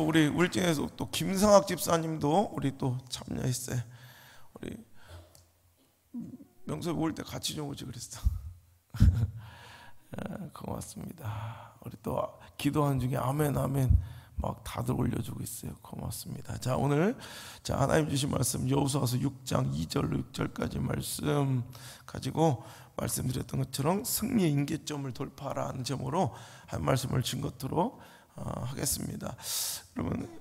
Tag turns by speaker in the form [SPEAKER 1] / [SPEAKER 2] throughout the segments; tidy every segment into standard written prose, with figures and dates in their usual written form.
[SPEAKER 1] 또 우리 울진에서 또 김성학 집사님도 우리 또 참여했어요. 우리 명섭이 올 때 같이 좀 오지 그랬어. 고맙습니다. 우리 또 기도하는 중에 아멘 아멘 막 다들 올려주고 있어요. 고맙습니다. 자, 오늘 하나님 주신 말씀 여호수아서 6장 2절로 6절까지 말씀 가지고 말씀드렸던 것처럼 승리의 임계점을 돌파하라는 점으로 한 말씀을 증거토록 하겠습니다. 여러분,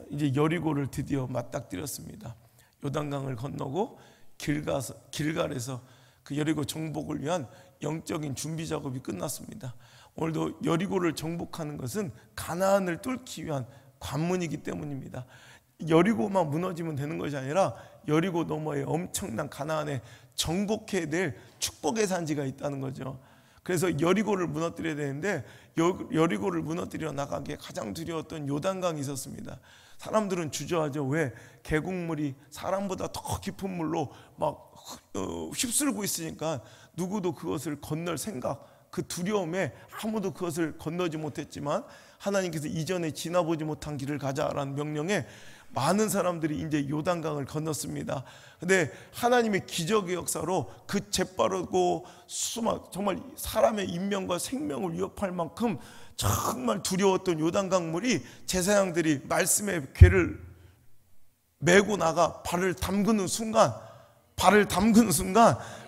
[SPEAKER 1] 이제 여리고를 드디어 맞닥뜨렸습니다. 요단강을 건너고 길갈에서 그 여리고 정복을 위한 영적인 준비 작업이 끝났습니다. 오늘도 여리고를 정복하는 것은 가나안을 뚫기 위한 관문이기 때문입니다. 여리고만 무너지면 되는 것이 아니라 여리고 너머에 엄청난 가나안에 정복해야 될 축복의 산지가 있다는 거죠. 그래서 여리고를 무너뜨려야 되는데 여리고를 무너뜨려 나가기에 가장 두려웠던 요단강이 있었습니다. 사람들은 주저하죠. 왜? 계곡물이 사람보다 더 깊은 물로 막 휩쓸고 있으니까 누구도 그것을 건널 생각, 그 두려움에 아무도 그것을 건너지 못했지만 하나님께서 이전에 지나보지 못한 길을 가자라는 명령에 많은 사람들이 이제 요단강을 건넜습니다. 근데 하나님의 기적의 역사로 그 재빠르고 정말 사람의 인명과 생명을 위협할 만큼 정말 두려웠던 요단강 물이 제사장들이 말씀의 궤를 메고 나가 발을 담그는 순간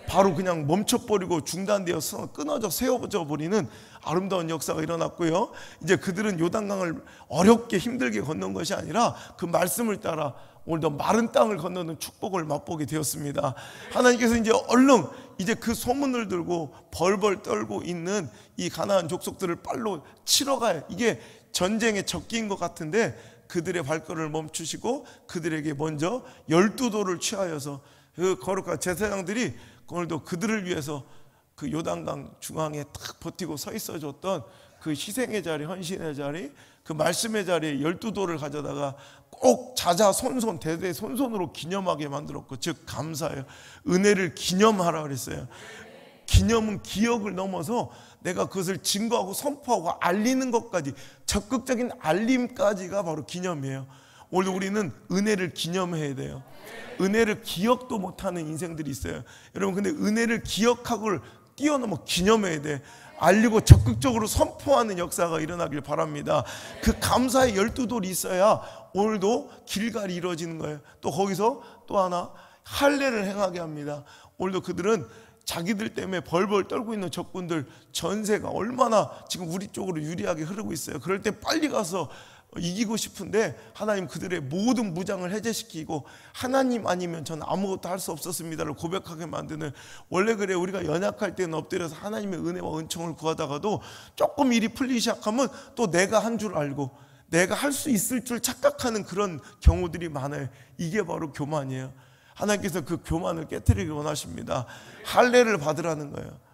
[SPEAKER 1] 바로 그냥 멈춰버리고 중단되어서 끊어져 세워져 버리는 아름다운 역사가 일어났고요. 이제 그들은 요단강을 어렵게 힘들게 건넌 것이 아니라 그 말씀을 따라 오늘도 마른 땅을 건너는 축복을 맛보게 되었습니다. 하나님께서 이제 얼른 이제 그 소문을 들고 벌벌 떨고 있는 이 가나안 족속들을 빨로 치러 가요. 이게 전쟁의 적기인 것 같은데 그들의 발걸음을 멈추시고 그들에게 먼저 12도를 취하여서 그 거룩한 제사장들이 오늘도 그들을 위해서 그 요단강 중앙에 딱 버티고 서 있어 줬던 그 희생의 자리, 헌신의 자리, 그 말씀의 자리에 12도를 가져다가 꼭 자자손손 대대손손으로 기념하게 만들었고, 즉 감사해요. 은혜를 기념하라 그랬어요. 기념은 기억을 넘어서 내가 그것을 증거하고 선포하고 알리는 것까지, 적극적인 알림까지가 바로 기념이에요. 오늘도 우리는 은혜를 기념해야 돼요. 은혜를 기억도 못하는 인생들이 있어요. 여러분, 근데 은혜를 기억하고 뛰어넘어 기념해야 돼. 알리고 적극적으로 선포하는 역사가 일어나길 바랍니다. 그 감사의 12돌이 있어야 오늘도 길갈이 이루어지는 거예요. 또 거기서 또 하나 할례를 행하게 합니다. 오늘도 그들은 자기들 때문에 벌벌 떨고 있는 적군들 전세가 얼마나 지금 우리 쪽으로 유리하게 흐르고 있어요. 그럴 때 빨리 가서 이기고 싶은데 하나님 그들의 모든 무장을 해제시키고 하나님 아니면 저는 아무것도 할 수 없었습니다를 고백하게 만드는, 원래 그래 우리가 연약할 때는 엎드려서 하나님의 은혜와 은총을 구하다가도 조금 일이 풀리기 시작하면 또 내가 한 줄 알고 내가 할 수 있을 줄 착각하는 그런 경우들이 많아요. 이게 바로 교만이에요. 하나님께서 그 교만을 깨트리기 원하십니다. 할례를 받으라는 거예요.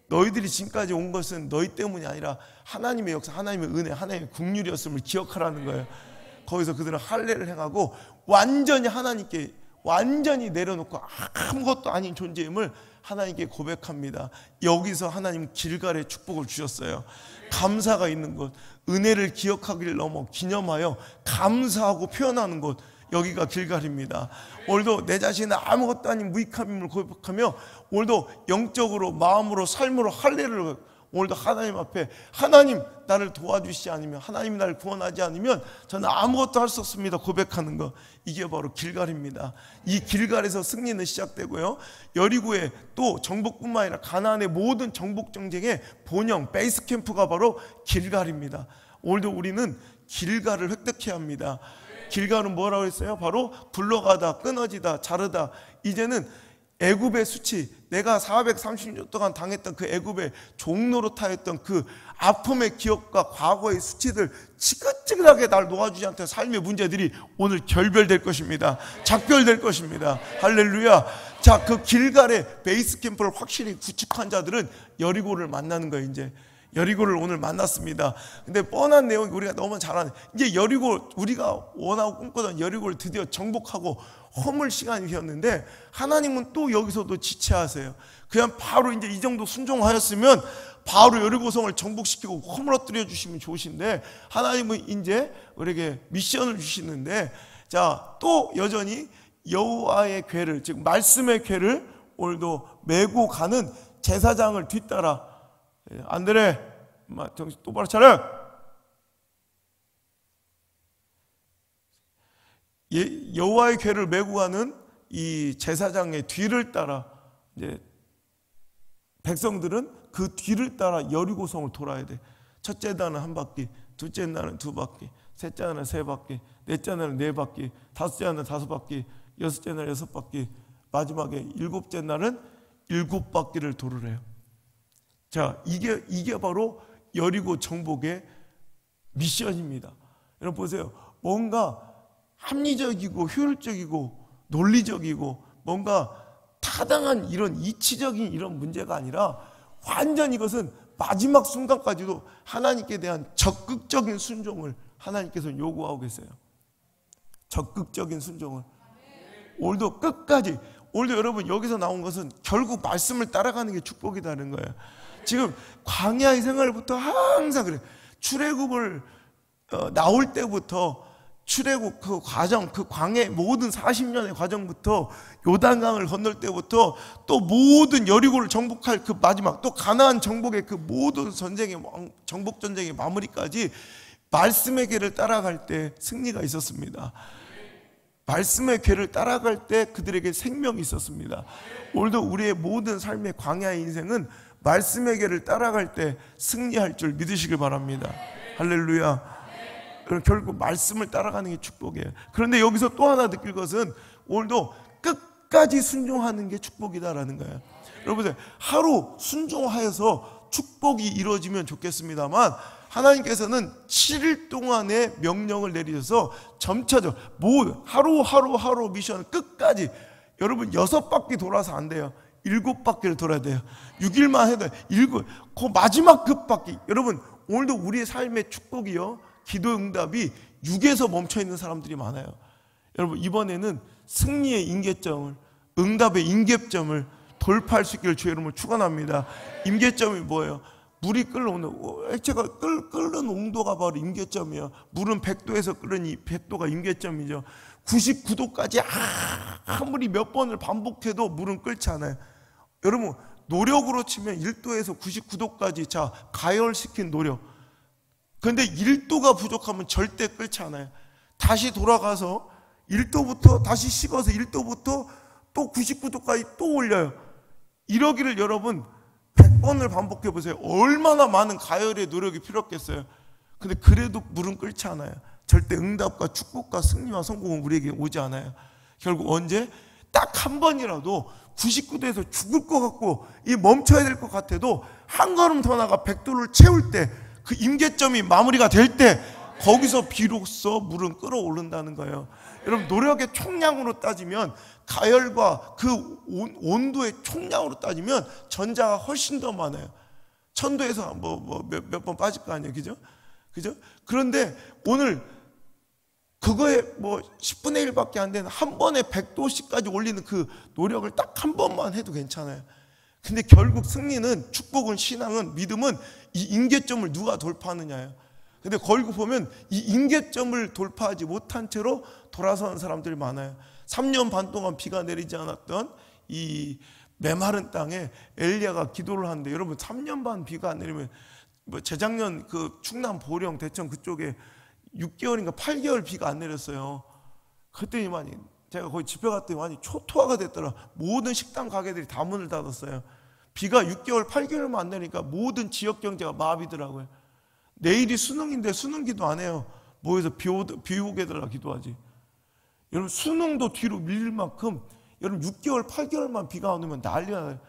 [SPEAKER 1] 너희들이 지금까지 온 것은 너희 때문이 아니라 하나님의 역사, 하나님의 은혜, 하나님의 긍휼이었음을 기억하라는 거예요. 거기서 그들은 할례를 행하고 완전히 하나님께 완전히 내려놓고 아무것도 아닌 존재임을 하나님께 고백합니다. 여기서 하나님 길갈의 축복을 주셨어요. 감사가 있는 곳, 은혜를 기억하기를 넘어 기념하여 감사하고 표현하는 곳, 여기가 길갈입니다. 오늘도 내 자신은 아무것도 아닌 무익함임을 고백하며 오늘도 영적으로 마음으로 삶으로 할례를, 오늘도 하나님 앞에 하나님 나를 도와주시지 않으면, 하나님이 나를 구원하지 않으면 저는 아무것도 할 수 없습니다 고백하는 것, 이게 바로 길갈입니다. 이 길갈에서 승리는 시작되고요, 여리고의 또 정복뿐만 아니라 가나안의 모든 정복 정쟁의 본영 베이스 캠프가 바로 길갈입니다. 오늘도 우리는 길갈을 획득해야 합니다. 길갈은 뭐라고 했어요? 바로 굴러가다, 끊어지다, 자르다. 이제는 애굽의 수치, 내가 430년 동안 당했던 그 애굽의 종노릇하였던 그 아픔의 기억과 과거의 수치들, 지긋지긋하게 날 놓아주지 않던 삶의 문제들이 오늘 결별될 것입니다. 작별될 것입니다. 할렐루야. 자, 그 길갈의 베이스 캠프를 확실히 구축한 자들은 여리고를 만나는 거예요. 이제 여리고를 오늘 만났습니다. 근데 뻔한 내용이 우리가 너무 잘 아는, 이제 여리고, 우리가 원하고 꿈꾸던 여리고를 드디어 정복하고 허물 시간이 되었는데 하나님은 또 여기서도 지체하세요. 그냥 바로 이제 이 정도 순종하였으면 바로 여리고성을 정복시키고 허물어뜨려 주시면 좋으신데, 하나님은 이제 우리에게 미션을 주시는데, 자, 또 여전히 여호와의 궤를, 즉 말씀의 궤를 오늘도 메고 가는 제사장을 뒤따라. 안드레, 정신 똑바로 차려. 여호와의 궤를 메고 가는 이 제사장의 뒤를 따라 이제 백성들은 그 뒤를 따라 여리고성을 돌아야 돼. 첫째 날은 한 바퀴, 둘째 날은 두 바퀴, 셋째 날은 세 바퀴, 넷째 날은 네 바퀴, 다섯째 날은 다섯 바퀴, 여섯째 날은 여섯 바퀴, 마지막에 일곱째 날은 일곱 바퀴를 돌으래요. 자, 이게 바로 여리고 정복의 미션입니다. 여러분 보세요. 뭔가 합리적이고 효율적이고 논리적이고 뭔가 타당한 이런 이치적인 이런 문제가 아니라, 완전 이것은 마지막 순간까지도 하나님께 대한 적극적인 순종을 하나님께서 요구하고 계세요. 적극적인 순종을. 오늘도 끝까지, 오늘도 여러분 여기서 나온 것은 결국 말씀을 따라가는 게 축복이라는 거예요. 지금 광야의 생활부터 항상 그래요. 출애굽을 나올 때부터 출애굽 그 과정, 그 광야 모든 40년의 과정부터 요단강을 건널 때부터 또 모든 여리고를 정복할 그 마지막, 또 가나안 정복의 그 모든 전쟁의 정복 전쟁의 마무리까지 말씀의 길을 따라갈 때 승리가 있었습니다. 말씀의 궤를 따라갈 때 그들에게 생명이 있었습니다. 오늘도 우리의 모든 삶의 광야의 인생은 말씀의 궤를 따라갈 때 승리할 줄 믿으시길 바랍니다. 할렐루야. 결국 말씀을 따라가는 게 축복이에요. 그런데 여기서 또 하나 느낄 것은 오늘도 끝까지 순종하는 게 축복이다라는 거예요. 여러분들 하루 순종하여서 축복이 이루어지면 좋겠습니다만, 하나님께서는 7일 동안의 명령을 내리셔서 점차적 하루 미션 끝까지, 여러분 6바퀴 돌아서 안 돼요. 7바퀴를 돌아야 돼요. 6일만 해도 그 마지막 끝바퀴. 여러분 오늘도 우리의 삶의 축복이요, 기도 응답이 6에서 멈춰있는 사람들이 많아요. 여러분 이번에는 승리의 임계점을, 응답의 임계점을 돌파할 수 있기를 주의 이름으로 축원합니다. 임계점이 뭐예요? 물이 끓는 액체가 끓는 온도가 바로 임계점이에요. 물은 100도에서 끓는 이 100도가 임계점이죠. 99도까지 아무리 몇 번을 반복해도 물은 끓지 않아요. 여러분 노력으로 치면 1도에서 99도까지 자 가열시킨 노력. 그런데 1도가 부족하면 절대 끓지 않아요. 다시 돌아가서 1도부터 다시 식어서 1도부터 또 99도까지 또 올려요. 이러기를 여러분 100번을 반복해 보세요. 얼마나 많은 가열의 노력이 필요했겠어요. 근데 그래도 물은 끓지 않아요. 절대 응답과 축복과 승리와 성공은 우리에게 오지 않아요. 결국 언제? 딱 한 번이라도 99도에서 죽을 것 같고 이 멈춰야 될 것 같아도 한 걸음 더 나가 100도를 채울 때, 그 임계점이 마무리가 될 때 거기서 비로소 물은 끓어오른다는 거예요. 여러분 노력의 총량으로 따지면, 가열과 그 온도의 총량으로 따지면 전자가 훨씬 더 많아요. 1000도에서 몇 번 빠질 거 아니에요. 그죠? 그런데 오늘 그거에 10분의 1밖에 안 되는 한 번에 100도씩까지 올리는 그 노력을 딱 한 번만 해도 괜찮아요. 근데 결국 승리는, 축복은, 신앙은, 믿음은 이 임계점을 누가 돌파하느냐예요. 근데 결국 보면 이 임계점을 돌파하지 못한 채로 돌아서는 사람들이 많아요. 3년 반 동안 비가 내리지 않았던 이 메마른 땅에 엘리야가 기도를 하는데, 여러분 3년 반 비가 안 내리면 재작년 그 충남 보령 대천 그쪽에 6개월인가 8개월 비가 안 내렸어요. 그랬더니 제가 거기 집회 갔더니 많이 초토화가 됐더라. 모든 식당 가게들이 다 문을 닫았어요. 비가 6개월 8개월만 안 내니까 모든 지역 경제가 마비더라고요. 내일이 수능인데 수능 기도 안 해요. 모여서 비 오게 해달라 기도하지. 여러분 수능도 뒤로 밀릴 만큼, 여러분 6개월 8개월만 비가 안 오면 난리가 나요.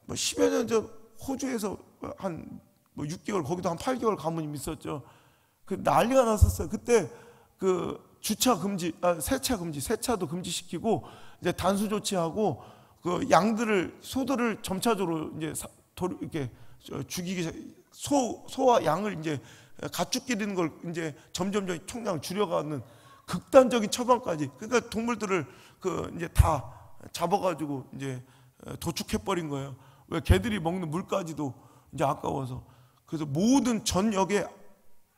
[SPEAKER 1] 10여 년 전 호주에서 한 6개월, 거기도 한 8개월 가뭄이 있었죠. 그 난리가 났었어요. 그때 그 주차 금지, 세차 금지, 세차도 금지시키고 이제 단수 조치하고 그 소들을 점차적으로 이제 이렇게 죽이기, 소와 양을 이제 가축 기르는 걸 이제 점점 총량을 줄여가는 극단적인 처방까지. 그러니까 동물들을 이제 다 잡아가지고 이제 도축해버린 거예요. 왜? 개들이 먹는 물까지도 이제 아까워서. 그래서 모든 전역에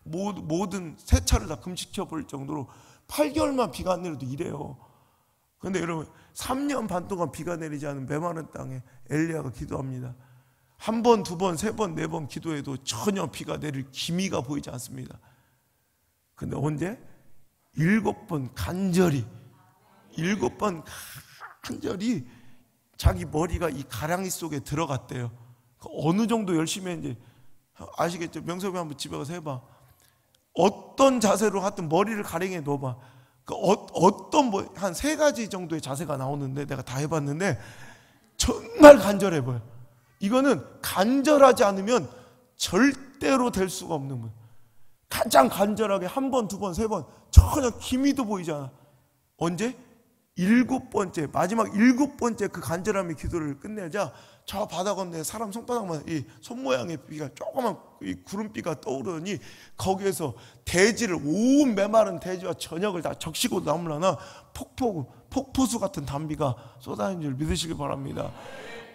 [SPEAKER 1] 모든 세차를 다 금지시켜 버릴 정도로 8개월만 비가 안 내려도 이래요. 그런데 여러분 3년 반 동안 비가 내리지 않은 메마른 땅에 엘리야가 기도합니다. 한 번, 두 번, 세 번, 네 번 기도해도 전혀 비가 내릴 기미가 보이지 않습니다. 근데 언제? 7번 간절히, 7번 간절히 자기 머리가 이 가랑이 속에 들어갔대요. 어느 정도 열심히 했는지 아시겠죠? 명섭이 한번 집에 가서 해봐. 어떤 자세로 하여튼 머리를 가랭이에 넣어봐. 어떤 한 3가지 정도의 자세가 나오는데 내가 다 해봤는데 정말 간절해 보여. 이거는 간절하지 않으면 절대로 될 수가 없는 거예요. 가장 간절하게 한 번, 두 번, 세 번 전혀 기미도 보이지 않아. 언제? 7번째, 마지막 7번째 그 간절함의 기도를 끝내자 저 바다 건너에 사람 손바닥만 이 손 모양의 비가 조그만 이 구름비가 떠오르니 거기에서 대지를 온 메마른 대지와 전역을 다 적시고 나물라나 폭포수 같은 단비가 쏟아지는 줄 믿으시길 바랍니다.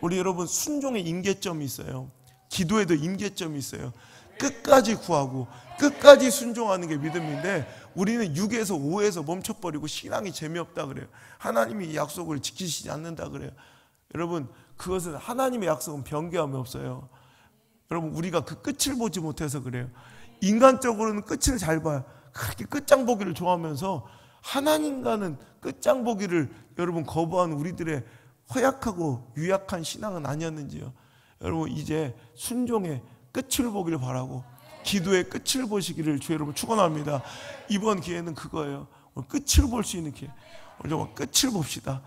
[SPEAKER 1] 우리 여러분 순종의 임계점이 있어요. 기도에도 임계점이 있어요. 끝까지 구하고 끝까지 순종하는 게 믿음인데 우리는 6에서 5에서 멈춰버리고 신앙이 재미없다 그래요. 하나님이 약속을 지키시지 않는다 그래요. 여러분 그것은 하나님의 약속은 변개함이 없어요. 여러분 우리가 그 끝을 보지 못해서 그래요. 인간적으로는 끝을 잘 봐요. 그렇게 끝장 보기를 좋아하면서 하나님과는 끝장 보기를 여러분 거부하는 우리들의 허약하고 유약한 신앙은 아니었는지요. 여러분 이제 순종의 끝을 보기를 바라고 기도의 끝을 보시기를 주 여러분 축원합니다. 이번 기회는 그거예요. 끝을 볼 수 있는 기회. 오늘 끝을 봅시다.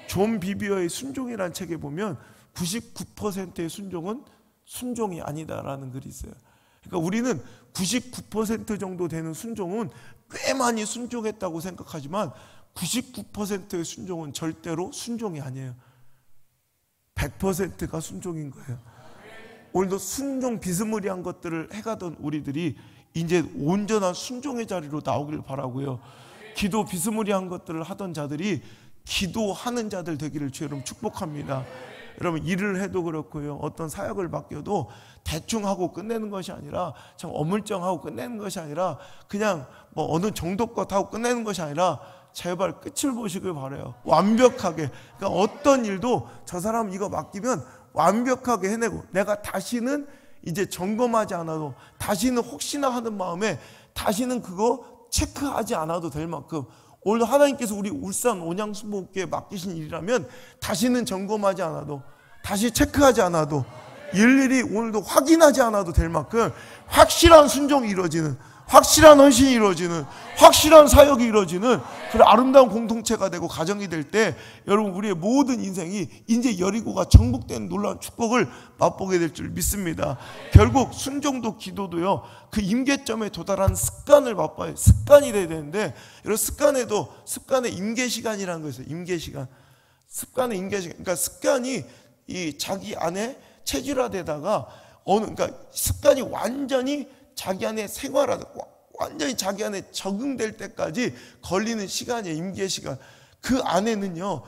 [SPEAKER 1] 존 비비어의 순종이라는 책에 보면 99%의 순종은 순종이 아니다라는 글이 있어요. 그러니까 우리는 99% 정도 되는 순종은 꽤 많이 순종했다고 생각하지만 99%의 순종은 절대로 순종이 아니에요. 100%가 순종인 거예요. 오늘도 순종 비스무리한 것들을 해가던 우리들이 이제 온전한 순종의 자리로 나오길 바라고요. 기도 비스무리한 것들을 하던 자들이 기도하는 자들 되기를 주 여러분 축복합니다. 여러분 일을 해도 그렇고요. 어떤 사역을 맡겨도 대충 하고 끝내는 것이 아니라 참 어물쩡하고 끝내는 것이 아니라 그냥 뭐 어느 정도껏 하고 끝내는 것이 아니라 제발 끝을 보시길 바라요. 완벽하게. 그러니까 어떤 일도 저 사람 이거 맡기면 완벽하게 해내고 내가 다시는 이제 점검하지 않아도 다시는 혹시나 하는 마음에 다시는 그거 체크하지 않아도 될 만큼 오늘 하나님께서 우리 울산 온양수목교에 맡기신 일이라면 다시는 점검하지 않아도 다시 체크하지 않아도 일일이 오늘도 확인하지 않아도 될 만큼 확실한 순종이 이루어지는 확실한 헌신이 이루어지는 확실한 사역이 이루어지는 그런 아름다운 공동체가 되고 가정이 될 때 여러분 우리의 모든 인생이 이제 여리고가 정복되는 놀라운 축복을 맛보게 될 줄 믿습니다. 결국 순종도 기도도요 그 임계점에 도달한 습관을 맛봐요. 습관이 돼야 되는데 여러분 습관에도 습관의 임계시간이라는 거 있어요. 임계시간. 습관의 임계시간. 그러니까 습관이 이 자기 안에 체질화되다가 그러니까 습관이 완전히 자기 안에 생활하다 완전히 자기 안에 적응될 때까지 걸리는 시간이에요. 임계시간. 그 안에는요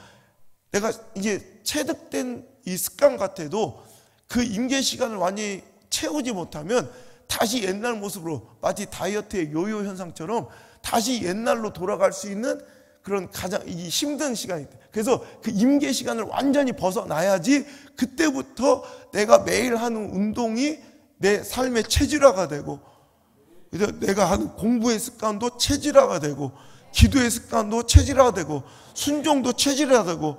[SPEAKER 1] 내가 이제 체득된 이 습관 같아도 그 임계시간을 완전히 채우지 못하면 다시 옛날 모습으로 마치 다이어트의 요요 현상처럼 다시 옛날로 돌아갈 수 있는 그런 가장 이 힘든 시간이 있다. 그래서 그 임계시간을 완전히 벗어나야지 그때부터 내가 매일 하는 운동이 내 삶의 체질화가 되고 그래서 내가 하는 공부의 습관도 체질화가 되고 기도의 습관도 체질화되고 순종도 체질화되고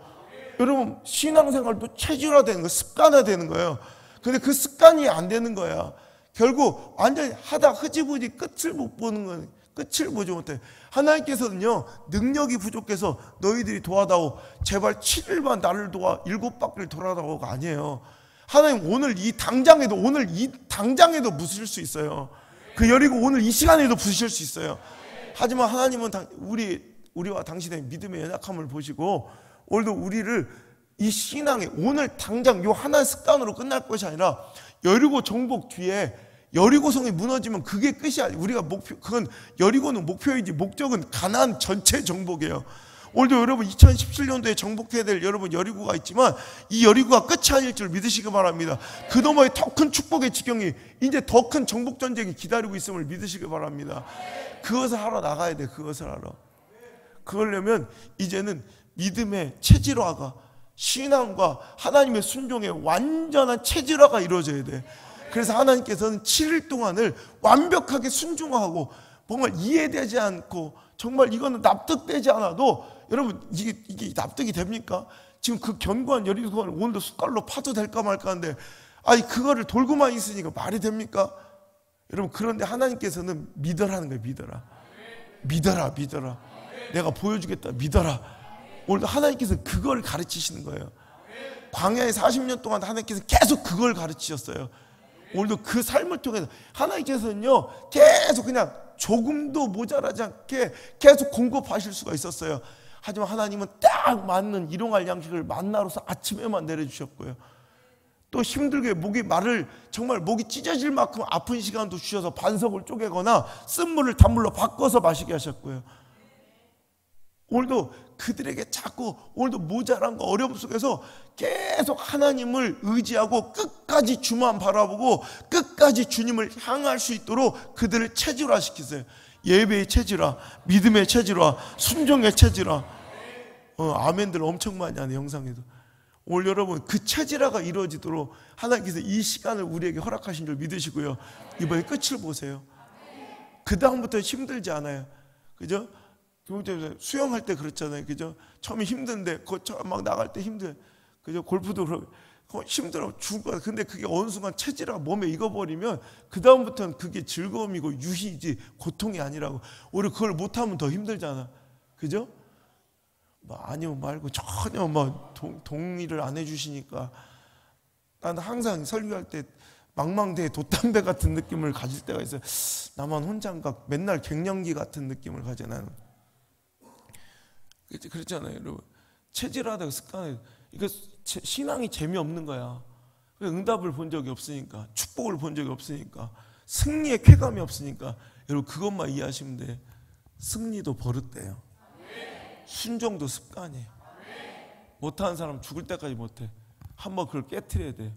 [SPEAKER 1] 여러분 신앙생활도 체질화되는 거예요. 습관화되는 거예요. 근데 그 습관이 안 되는 거야. 결국 완전히 하다 흐지부지 끝을 못 보는 거예요. 끝을 보지 못해. 하나님께서는요 능력이 부족해서 너희들이 도와다오 제발 7일만 나를 도와 7바퀴를 돌아다오가 아니에요. 하나님 오늘 이 당장에도 부수실 수 있어요. 그 여리고 오늘 이 시간에도 부수실 수 있어요. 하지만 하나님은 우리와 당신의 믿음의 연약함을 보시고 오늘도 우리를 이 신앙에 오늘 당장 요 하나의 습관으로 끝날 것이 아니라 여리고 정복 뒤에 여리고성이 무너지면 그게 끝이 아니에요. 우리가 그건 여리고는 목표이지 목적은 가나안 전체 정복이에요. 오늘도 여러분 2017년도에 정복해야 될 여러분 여리고가 있지만 이 여리고가 끝이 아닐 줄 믿으시기 바랍니다. 그놈의 더 큰 축복의 지경이 이제 더 큰 정복 전쟁이 기다리고 있음을 믿으시기 바랍니다. 그것을 하러 나가야 돼. 그것을 하러. 그러려면 이제는 믿음의 체질화가, 신앙과 하나님의 순종의 완전한 체질화가 이루어져야 돼. 그래서 하나님께서는 7일 동안을 완벽하게 순종하고 정말 이해되지 않고 정말 이거는 납득되지 않아도 여러분 이게 납득이 됩니까? 지금 그 견고한 여리고를 오늘도 숟갈로 파도 될까 말까 하는데 아니 그거를 돌고만 있으니까 말이 됩니까? 여러분 그런데 하나님께서는 믿으라는 거예요. 믿어라. 내가 보여주겠다. 믿어라. 오늘도 하나님께서 그걸 가르치시는 거예요. 광야에 40년 동안 하나님께서 계속 그걸 가르치셨어요. 오늘도 그 삶을 통해서 하나님께서는요 계속 그냥 조금도 모자라지 않게 계속 공급하실 수가 있었어요. 하지만 하나님은 딱 맞는 일용할 양식을 만나로서 아침에만 내려주셨고요. 또 힘들게 정말 목이 찢어질 만큼 아픈 시간도 주셔서 반석을 쪼개거나 쓴물을 단물로 바꿔서 마시게 하셨고요. 오늘도 그들에게 자꾸 오늘도 모자란과 어려움 속에서 계속 하나님을 의지하고 끝까지 주만 바라보고 끝까지 주님을 향할 수 있도록 그들을 체질화시키세요. 예배의 체질화, 믿음의 체질화, 순종의 체질화. 아멘들 엄청 많이 하네 영상에도. 오늘 여러분 그 체질화가 이루어지도록 하나님께서 이 시간을 우리에게 허락하신 줄 믿으시고요. 이번에 끝을 보세요. 그 다음부터 힘들지 않아요. 그죠? 수영할 때 그렇잖아요. 그죠? 처음에 힘든데 막 나갈 때 힘들어요. 그죠? 골프도 그렇고 힘들어 죽을 거야. 근데 그게 어느 순간 체질화가 몸에 익어버리면 그 다음부터는 그게 즐거움이고 유희이지 고통이 아니라고. 오히려 그걸 못하면 더 힘들잖아. 그죠? 아니요 말고 전혀 동의를 안 해주시니까 나는 항상 설교할 때 망망대해 돛담배 같은 느낌을 가질 때가 있어요. 나만 혼자인가 맨날 갱년기 같은 느낌을 가져 나는. 그렇잖아요 여러분. 체질화되고 습관이 이거 신앙이 재미없는 거야. 응답을 본 적이 없으니까, 축복을 본 적이 없으니까, 승리의 쾌감이 없으니까. 여러분 그것만 이해하시면 돼. 승리도 버릇돼요. 순종도 습관이에요. 못하는 사람 죽을 때까지 못해. 한번 그걸 깨트려야 돼요.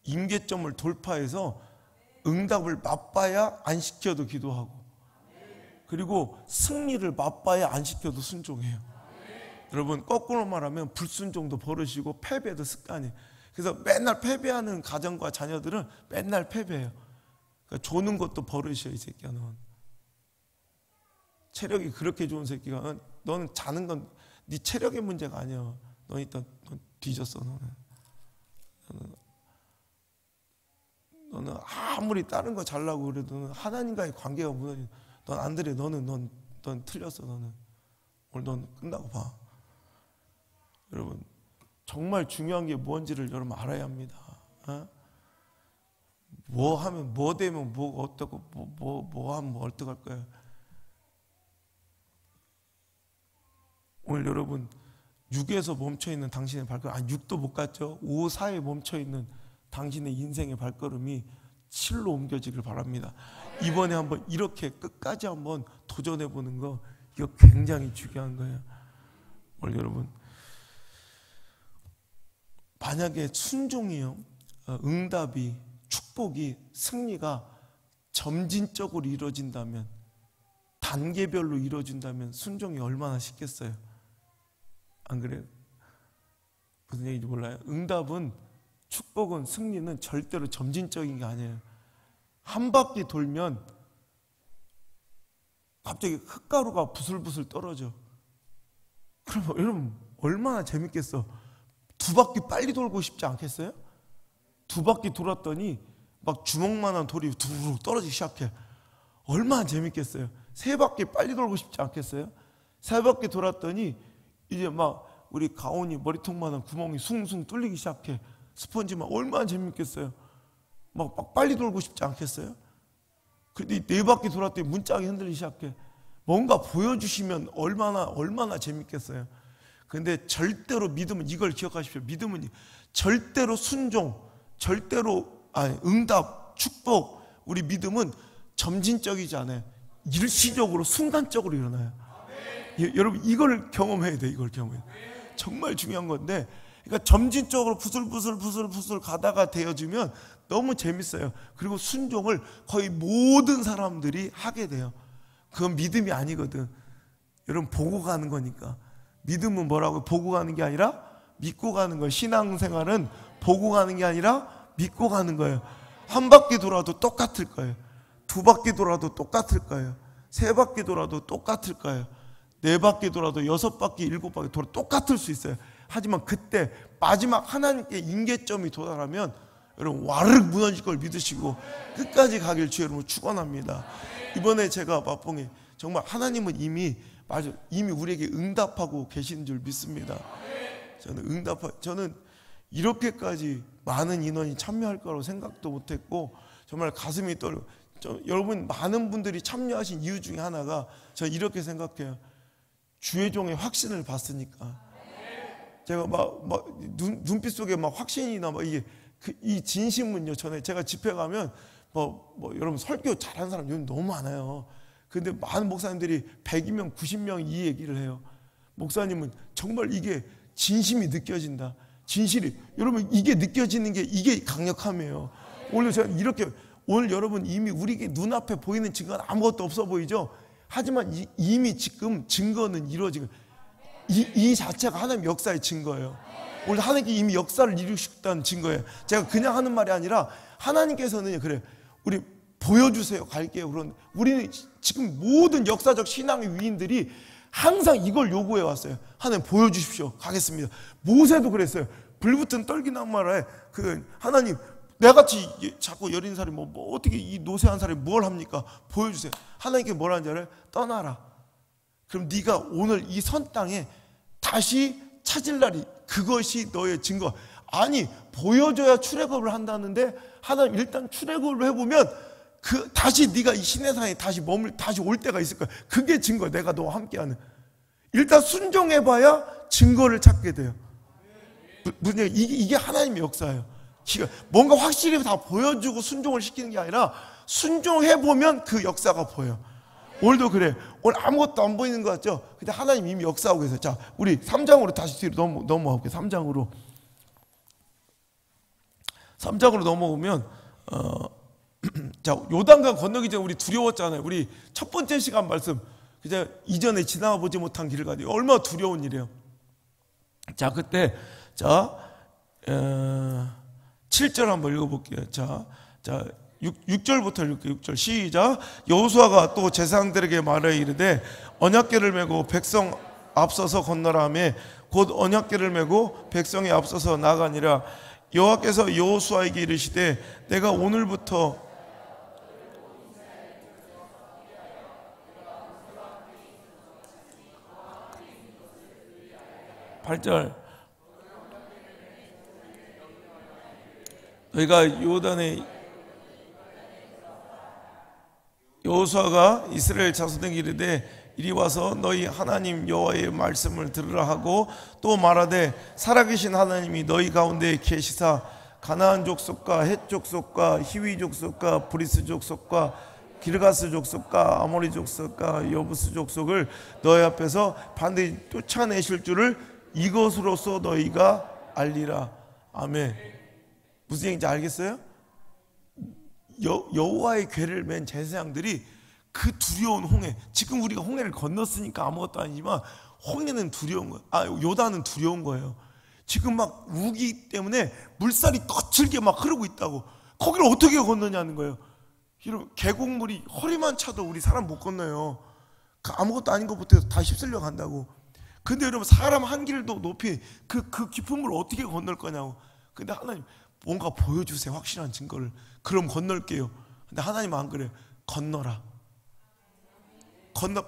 [SPEAKER 1] 임계점을 돌파해서 응답을 맛봐야 안 시켜도 기도하고, 그리고 승리를 맛봐야 안 시켜도 순종해요. 여러분 거꾸로 말하면 불순종도 버릇이고 패배도 습관이에요. 그래서 맨날 패배하는 가정과 자녀들은 맨날 패배해요. 그러니까 조는 것도 버릇이에요. 이 새끼야. 넌 체력이 그렇게 좋은 새끼가 너는 자는 건 네 체력의 문제가 아니야. 넌 일단 뒤졌어. 너는 아무리 다른 거 잘나고 그래도 너는 하나님과의 관계가 무너진. 넌 안 그래. 넌 틀렸어. 너는 오늘 넌 끝나고 봐. 여러분 정말 중요한 게 뭔지를 여러분 알아야 합니다. 뭐 하면 뭐 되면 뭐가 어떻고 뭐 하면 뭐 어떡할 거야. 오늘 여러분 6에서 멈춰있는 당신의 발걸음, 6도 못 갔죠. 5, 4에 멈춰있는 당신의 인생의 발걸음이 7로 옮겨지길 바랍니다. 이번에 한번 이렇게 끝까지 한번 도전해보는 거 이거 굉장히 중요한 거예요. 오늘 여러분 만약에 순종이요, 응답이, 축복이, 승리가 점진적으로 이루어진다면, 단계별로 이루어진다면 순종이 얼마나 쉽겠어요? 안 그래요? 무슨 얘기인지 몰라요? 응답은, 축복은, 승리는 절대로 점진적인 게 아니에요. 한 바퀴 돌면 갑자기 흙가루가 부슬부슬 떨어져. 그럼 여러분 얼마나 재밌겠어? 2바퀴 빨리 돌고 싶지 않겠어요? 2바퀴 돌았더니 막 주먹만한 돌이 두루룩 떨어지기 시작해. 얼마나 재밌겠어요? 3바퀴 빨리 돌고 싶지 않겠어요? 3바퀴 돌았더니 이제 막 우리 가온이 머리통만한 구멍이 숭숭 뚫리기 시작해. 스펀지만 얼마나 재밌겠어요? 막 빨리 돌고 싶지 않겠어요? 근데 4바퀴 돌았더니 문짝이 흔들리기 시작해. 뭔가 보여주시면 얼마나 재밌겠어요? 근데 절대로 믿음은 이걸 기억하십시오. 믿음은 절대로 순종, 응답, 축복, 우리 믿음은 점진적이지 않아요. 일시적으로 순간적으로 일어나요. 여러분 이걸 경험해야 돼. 이걸 경험해야 돼. 정말 중요한 건데, 그러니까 점진적으로 부슬부슬 가다가 되어지면 너무 재밌어요. 그리고 순종을 거의 모든 사람들이 하게 돼요. 그건 믿음이 아니거든. 여러분 보고 가는 거니까. 믿음은 뭐라고? 보고 가는 게 아니라 믿고 가는 거예요. 신앙생활은 보고 가는 게 아니라 믿고 가는 거예요. 한 바퀴 돌아도 똑같을 거예요. 두 바퀴 돌아도 똑같을 거예요. 세 바퀴 돌아도 똑같을 거예요. 네 바퀴 돌아도 여섯 바퀴, 일곱 바퀴 돌아도 똑같을 수 있어요. 하지만 그때 마지막 하나님께 임계점이 도달하면 여러분 와르륵 무너질 걸 믿으시고 끝까지 가길 주의 이름으로 축원합니다. 이번에 제가 맛보니 정말 하나님은 이미 우리에게 응답하고 계신 줄 믿습니다. 저는 이렇게까지 많은 인원이 참여할 거라고 생각도 못했고 정말 가슴이 떨려. 여러분 많은 분들이 참여하신 이유 중에 하나가 저는 이렇게 생각해요. 주의 종의 확신을 봤으니까. 제가 눈빛 속에 확신이나 이 진심은요. 전에 제가 집회 가면 여러분 설교 잘하는 사람 요즘 너무 많아요. 근데 많은 목사님들이 100이면 90명 이 얘기를 해요. 목사님은 정말 이게 진심이 느껴진다. 진실이 여러분 이게 느껴지는 게 이게 강력함이에요. 오늘 여러분 이미 우리에게 눈앞에 보이는 증거는 아무것도 없어 보이죠. 하지만 이미 지금 증거는 이루어지고 이 자체가 하나님 역사의 증거예요. 오늘 하나님께 이미 역사를 이루셨다는 증거예요. 제가 그냥 하는 말이 아니라 하나님께서는 그래요. 우리 보여주세요. 갈게요. 그런 우리는 지금 모든 역사적 신앙의 위인들이 항상 이걸 요구해 왔어요. 하나님 보여주십시오. 가겠습니다. 모세도 그랬어요. 불붙은 떨기나무에 하나님 내같이 자꾸 여린 사람이 어떻게 이 노쇠한 사람이 뭘 합니까? 보여주세요. 하나님께 뭐라는지 알아요? 떠나라. 그럼 네가 오늘 이 선 땅에 다시 찾을 날이 그것이 너의 증거. 아니 보여줘야 출애굽을 한다는데 하나님 일단 출애굽을 해보면 다시 네가 이 시내산에 다시 올 때가 있을 거야. 그게 증거. 내가 너와 함께하는. 일단 순종해봐야 증거를 찾게 돼요. 무슨 얘기? 이게 하나님의 역사예요. 뭔가 확실히 다 보여주고 순종을 시키는 게 아니라 순종해보면 그 역사가 보여요. 오늘도 그래. 오늘 아무것도 안 보이는 것 같죠? 근데 하나님 이미 역사하고 계세요. 자, 우리 3장으로 다시 뒤로 넘어갈게요. 3장으로 넘어오면 자, 요단강 건너기 전에 우리 두려웠잖아요. 우리 첫 번째 시간 말씀 그냥 이전에 지나가 보지 못한 길을 가니 얼마나 두려운 일이에요. 자, 그때 7절 한번 읽어볼게요. 자 6절부터 읽을게요. 6절 시작. 여호수아가 또 제사장들에게 말하여 이르되 언약궤를 메고 백성 앞서서 건너라 하며 곧 언약궤를 메고 백성이 앞서서 나가니라. 여호와께서 여호수아에게 이르시되 내가 오늘부터 8절 너희가 요단에 여호수아가 이스라엘 자손에게 이르되 이리 와서 너희 하나님 여호와의 말씀을 들으라 하고 또 말하되 살아계신 하나님이 너희 가운데 계시사 가나안 족속과 헷 족속과 히위 족속과 브리스 족속과 기르가스 족속과 아모리 족속과 여부스 족속을 너희 앞에서 반드시 쫓아내실 줄을 이것으로써 너희가 알리라. 아멘. 무슨 얘기인지 알겠어요? 여호와의 궤를 맨 제사장들이 그 두려운 홍해, 지금 우리가 홍해를 건넜으니까 아무것도 아니지만 홍해는 두려운 거예요. 요단은 두려운 거예요. 지금 막 우기 때문에 물살이 거칠게 막 흐르고 있다고. 거기를 어떻게 건너냐는 거예요. 여러분 계곡물이 허리만 차도 우리 사람 못 건너요. 아무것도 아닌 것부터 다 휩쓸려 간다고. 근데 여러분 사람 한 길도 높이 그 깊은 물을 어떻게 건널 거냐고. 근데 하나님 뭔가 보여주세요. 확실한 증거를. 그럼 건널게요. 근데 하나님 안 그래요. 건너라.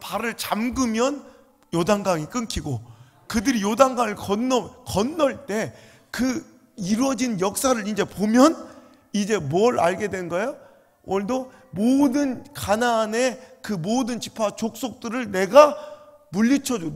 [SPEAKER 1] 발을 잠그면 요단강이 끊기고 그들이 요단강을 건널 때 그 이루어진 역사를 이제 보면 이제 뭘 알게 된 거예요? 오늘도 모든 가나안의 그 모든 지파 족속들을 내가 물리쳐주고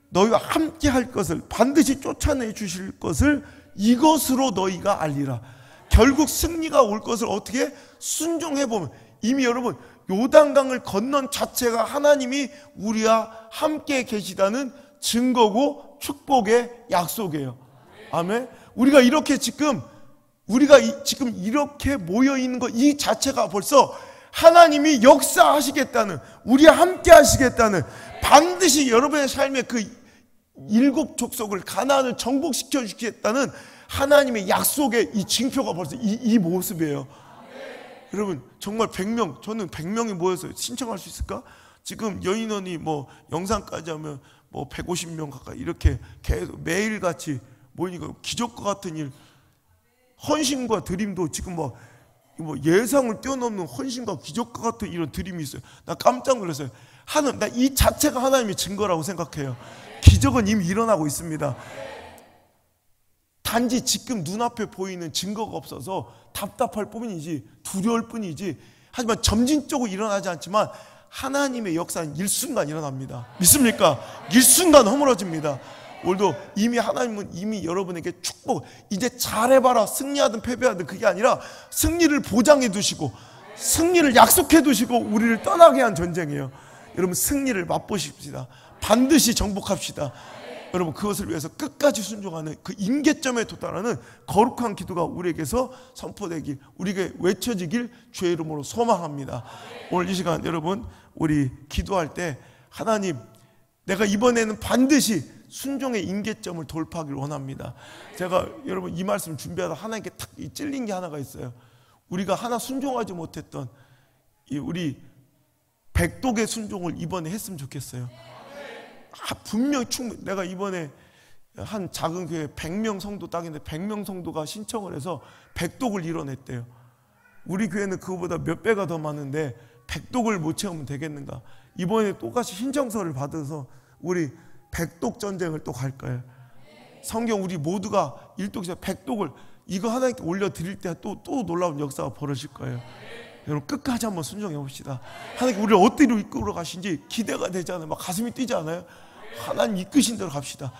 [SPEAKER 1] 너희와 함께 할 것을 반드시 쫓아내 주실 것을 이것으로 너희가 알리라. 결국 승리가 올 것을 어떻게 순종해보면 이미 여러분 요단강을 건넌 자체가 하나님이 우리와 함께 계시다는 증거고 축복의 약속이에요. 아멘. 우리가 지금 이렇게 모여 있는 것 이 자체가 벌써 하나님이 역사하시겠다는, 우리와 함께 하시겠다는, 반드시 여러분의 삶의 그 7 족속을 가나안을 정복시켜 주시겠다는 하나님의 약속의 이 징표가 벌써 이 모습이에요. 여러분 정말 100명, 저는 100명이 모여서 신청할 수 있을까? 지금 여인원이 뭐 영상까지 하면 뭐 150명 가까이 이렇게 계속 매일같이 모이니까 기적과 같은 일, 헌신과 드림도 지금 뭐 예상을 뛰어넘는 헌신과 기적과 같은 이런 드림이 있어요. 나 깜짝 놀랐어요. 나 이 자체가 하나님의 증거라고 생각해요. 기적은 이미 일어나고 있습니다. 단지 지금 눈앞에 보이는 증거가 없어서 답답할 뿐이지, 두려울 뿐이지, 하지만 점진적으로 일어나지 않지만 하나님의 역사는 일순간 일어납니다. 믿습니까? 일순간 허물어집니다. 오늘도 이미 하나님은 이미 여러분에게 축복, 이제 잘해봐라, 승리하든 패배하든 그게 아니라 승리를 보장해 두시고 승리를 약속해 두시고 우리를 떠나게 한 전쟁이에요. 여러분 승리를 맛보십시다. 반드시 정복합시다. 여러분 그것을 위해서 끝까지 순종하는 그 임계점에 도달하는 거룩한 기도가 우리에게서 선포되길, 우리에게 외쳐지길 주의 이름으로 소망합니다. 오늘 이 시간 여러분 우리 기도할 때 하나님, 내가 이번에는 반드시 순종의 임계점을 돌파하길 원합니다. 제가 여러분 이 말씀 준비하다 하나님께 탁 찔린 게 하나가 있어요. 우리가 하나 순종하지 못했던 우리 백독의 순종을 이번에 했으면 좋겠어요. 분명히 내가 이번에 한 작은 교회 100명 성도 땅인데 100명 성도가 신청을 해서 백독을 이뤄냈대요. 우리 교회는 그거보다 몇 배가 더 많은데 백독을 못 채우면 되겠는가? 이번에 똑같이 신청서를 받아서 우리 백독 전쟁을 또 갈 거예요. 성경 우리 모두가 일독에서 백독을 이거 하나님께 올려드릴 때 또 놀라운 역사가 벌어질 거예요. 여러분 끝까지 한번 순종해 봅시다. 하나님 우리를 어디로 이끌어 가신지 기대가 되잖아요. 막 가슴이 뛰지 않아요? 하나님 이끄신 대로 갑시다.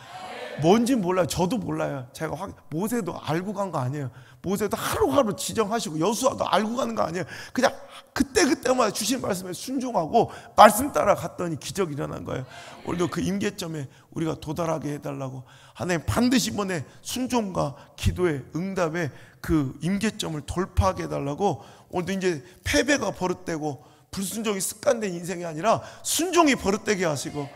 [SPEAKER 1] 뭔진 몰라요. 저도 몰라요. 제가 모세도 알고 간 거 아니에요. 모세도 하루하루 지정하시고 여수아도 알고 가는 거 아니에요. 그냥 그때마다 주신 말씀에 순종하고 말씀 따라 갔더니 기적이 일어난 거예요. 오늘도 그 임계점에 우리가 도달하게 해달라고 하나님 반드시 이번에 순종과 기도의 응답의 그 임계점을 돌파하게 해달라고 오늘도 이제 패배가 버릇되고 불순종이 습관된 인생이 아니라 순종이 버릇되게 하시고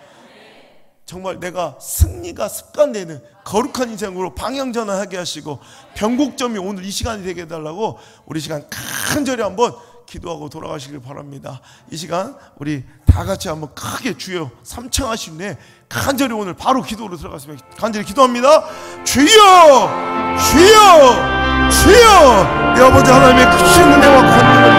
[SPEAKER 1] 정말 내가 승리가 습관되는 거룩한 인생으로 방향전환하게 하시고 변곡점이 오늘 이 시간이 되게 해달라고 우리 시간 간절히 한번 기도하고 돌아가시길 바랍니다. 이 시간 우리 다 같이 한번 크게 주여 삼창하신 후에 간절히 오늘 바로 기도로 들어갔습니다. 간절히 기도합니다. 주여 주여 주여 내 아버지 하나님의 크신 은혜와 권능을